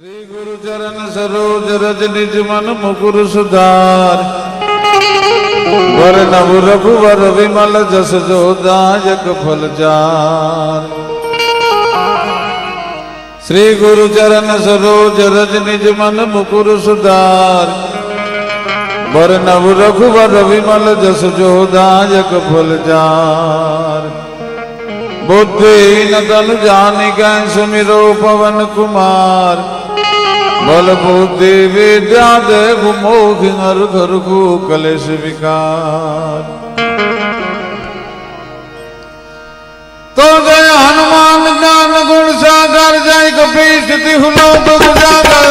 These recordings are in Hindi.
श्री गुरु चरण सरोज रज निज मन मुकुर सुधार वर नव रघुवर विमल जस जो दायक फल चार। श्री गुरु चरण सरोज रज निज मन मुकुर सुधार वर नव रघुवर विमल जस जो दायक फल चार। बुद्धिहीन तन जानिक सुमिरो पवन कुमार बल बुद्धि विद्या देव मोहि हर घर को कलेश विकार। तो जय हनुमान ज्ञान गुण सागर जय कपीस तिहु लोक उजागर।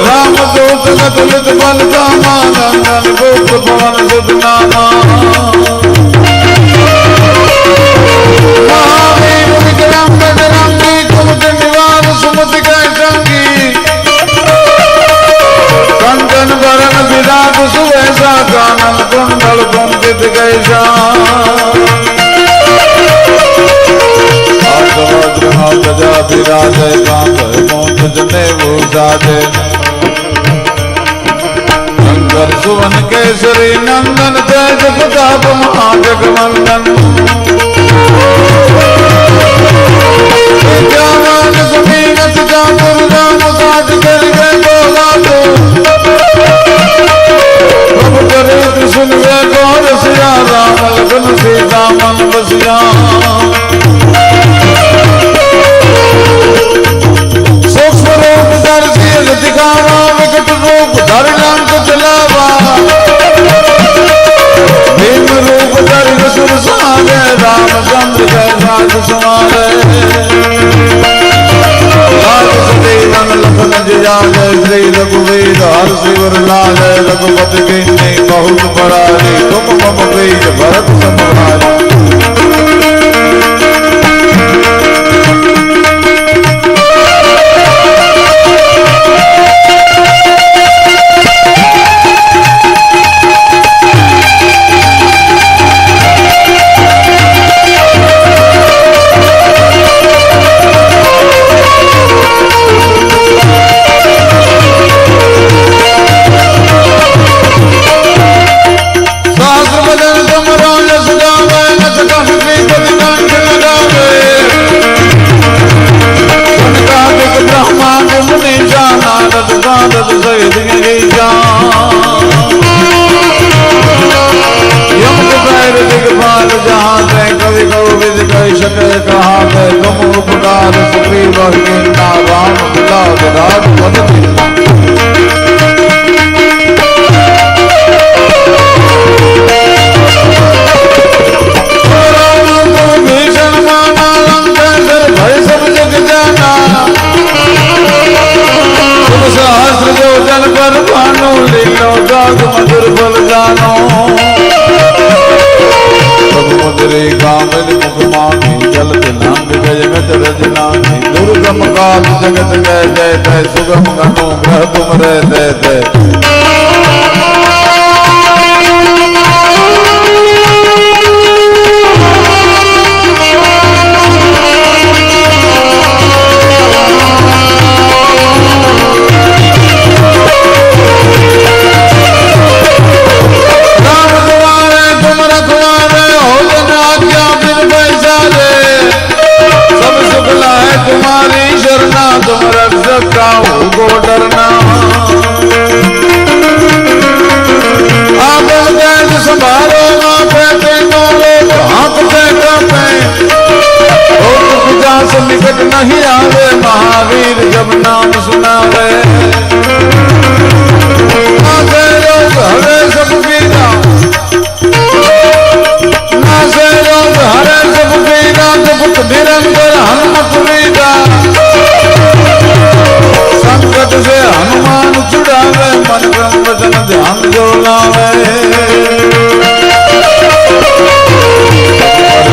राम दूत अतुलित बल धामा गंगन गुप्त पवन सुत नामा। महावीर विक्रम बजरंगी कुमति निवार सुमति कै संगी। कंचन बरन विराज सुवेशा कानन कुंडल कुंचित कैसा। हाथ वज्र हाथ ध्वजा विराजय कांधे मूंछ जनेऊ साजे। शंकर सुवन केसरी नंदन तेज प्रताप महाजगवंदन। विद्यावान गुणीनत चातुर राम काज करिबे बोला तो। प्रभु चरित्र सुनबे को रसिया राम लखन सीता मन बसिया। सूक्ष्म रूप दर्शी दिखावा विकट रूप धरि लंक जलावा। भीम रूप धरि असुर संहारे रामचंद्र जय राज संहारे। लाल सजीवन लखन जियाए श्री रघुवीर हर शिवर लाए। रघुपति कीन्ही बहुत बड़ाई तुम मम प्रिय भरत सम भाई। तुम उपकार सुग्रीव राम बिलास राज पद। भीषण माना लंकेश्वर भय सब जग जाना। तुम सहस्र जो जन पर भानु लीलो जाग मधुर बल जानो। मुद्रे कामिल मुख मांगी जल दिलांग जय गज रजनानी। दुर्गम काल जगत जय जय जय सुगम गनो ग्रह तुम रह जय जय। तुम्हारी शरणा तुम रक्षक काहू को डरना। आप जैन संभालो मापे तेनो लोग हाथ पे कापे। पूजा से निकट नहीं आवे महावीर जब नाम सुनावे। नासे रोग हरे सब पीरा नासे रोग हरे सब पीरा। जपत निरंतर हनुमत वीरा। संकट से हनुमान छुड़ावे मन क्रम वचन ध्यान जो लावे।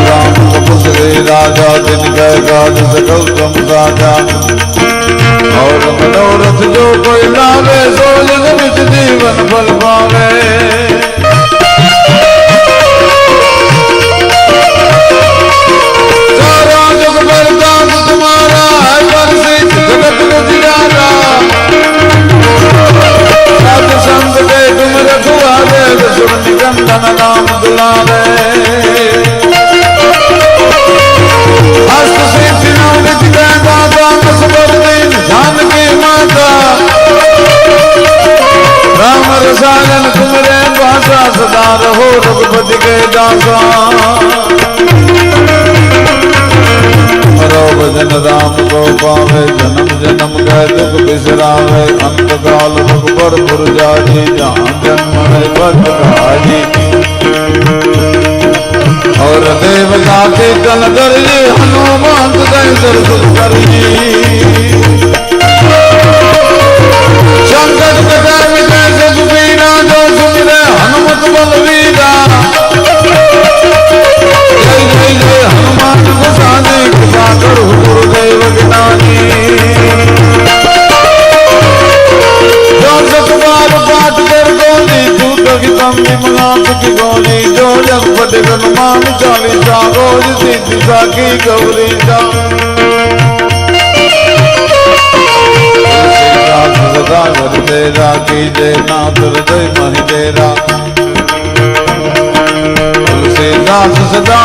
राम तपस्वी राजा दिन गए काज सकल तुम साजा। और मनोरथ जो कोई लावे सो जग विच जीवन फल पावे। सारा जग बरदास तुम्हारा भजन राम को पावे जन्म जन्म का दुख बिसरावे अंत काल रघुबर पुर जाई जहाँ जन्म है बद भाई और देवता के तन करिए हनुमान दर्शन करिए संकट कटा मिटे सब पीरा जो सुमिरे हनुमत बलवीरा जय जय जय हनुमान गोसाई कृपा करो गुरुदेव ज्ञानी जो सतबार पाठ कर गोली दूत गीतम विमलाप की गोली जो जग पटे हनुमान चालीसा रोज सिद्धि साखी गौरी जा सदा तेरा कीजे नाथ हृदय महि तेरा तुलसीदास सदा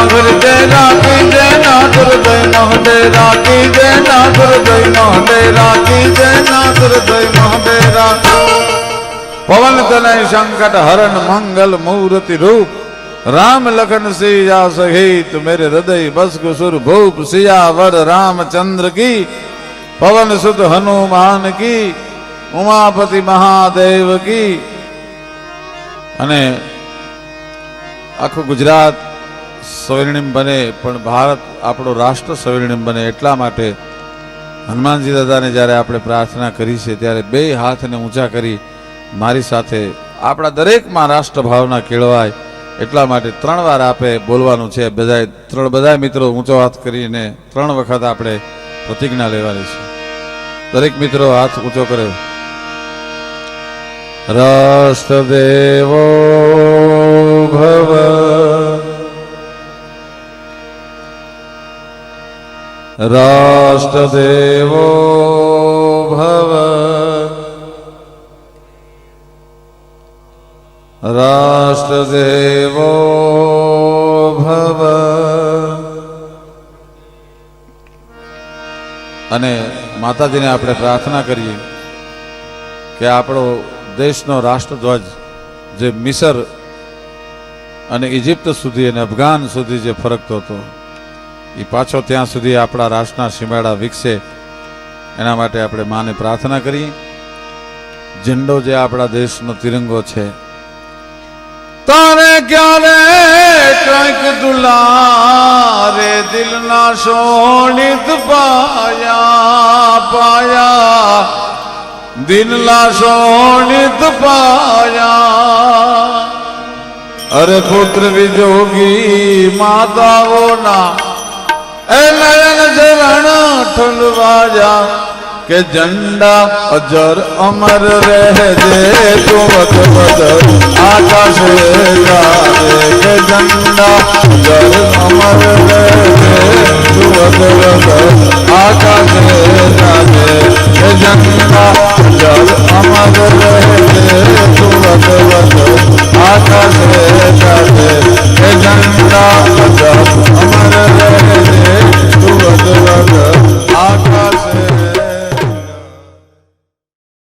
तेरा कीजे नाथ हृदय मह तेरा कीजे नाथ हृदय मह तेरा कीजे नाथ हृदय मह तेरा पवन तनय संकट हरण मंगल मूर्ति रूप राम लखन सिया सहित मेरे हृदय बस कुसुर भूप सियावर रामचंद्र की पवन सुत हनुमान की उमापति महादेव की અને આખું ગુજરાત સ્વર્ણિમ બને પણ ભારત આપણો રાષ્ટ્ર સ્વર્ણિમ બને એટલા માટે હનુમાનજી દાદાને જ્યારે આપણે પ્રાર્થના કરી છે ત્યારે બે હાથને ઊંચા કરી મારી સાથે આપણા દરેકમાં રાષ્ટ્ર ભાવના કેળવાય એટલા માટે 3 વાર આપે બોલવાનું છે બધા મિત્રો ઊંચો હાથ કરીને 3 વખત આપણે પ્રતિજ્ઞા લેવાની છે દરેક મિત્રો હાથ ઊંચો કરે રાષ્ટ્રદેવો ભવ રાષ્ટ્રદેવો ભવ રાષ્ટ્રદેવો ભવ અને માતાજીને આપણે પ્રાર્થના કરીએ કે આપણો દેશનો રાષ્ટ્રધ્વજ જે મિસર અને ઇજિપ્ત સુધી અને અફઘાન સુધી જે ફરકતો હતો એ પાછો ત્યાં સુધી આપણા રાષ્ટ્રના સીમાડા વિકસે એના માટે આપણે માને પ્રાર્થના કરી ઝંડો જે આપણા દેશનો તિરંગો છે તારે ક્યારે કંઈક દુલારે દિલના સોણિત પાયા દિલના સોણિત પાયા અરે પુત્ર વિજોગી માતાઓના એ નયન ચરણ ઠલવાયા કે ઝંડા અજર અમર રહેજે તું વધ આકાશે ગાજે કે ઝંડા અજર અમર રહેજે તું વધ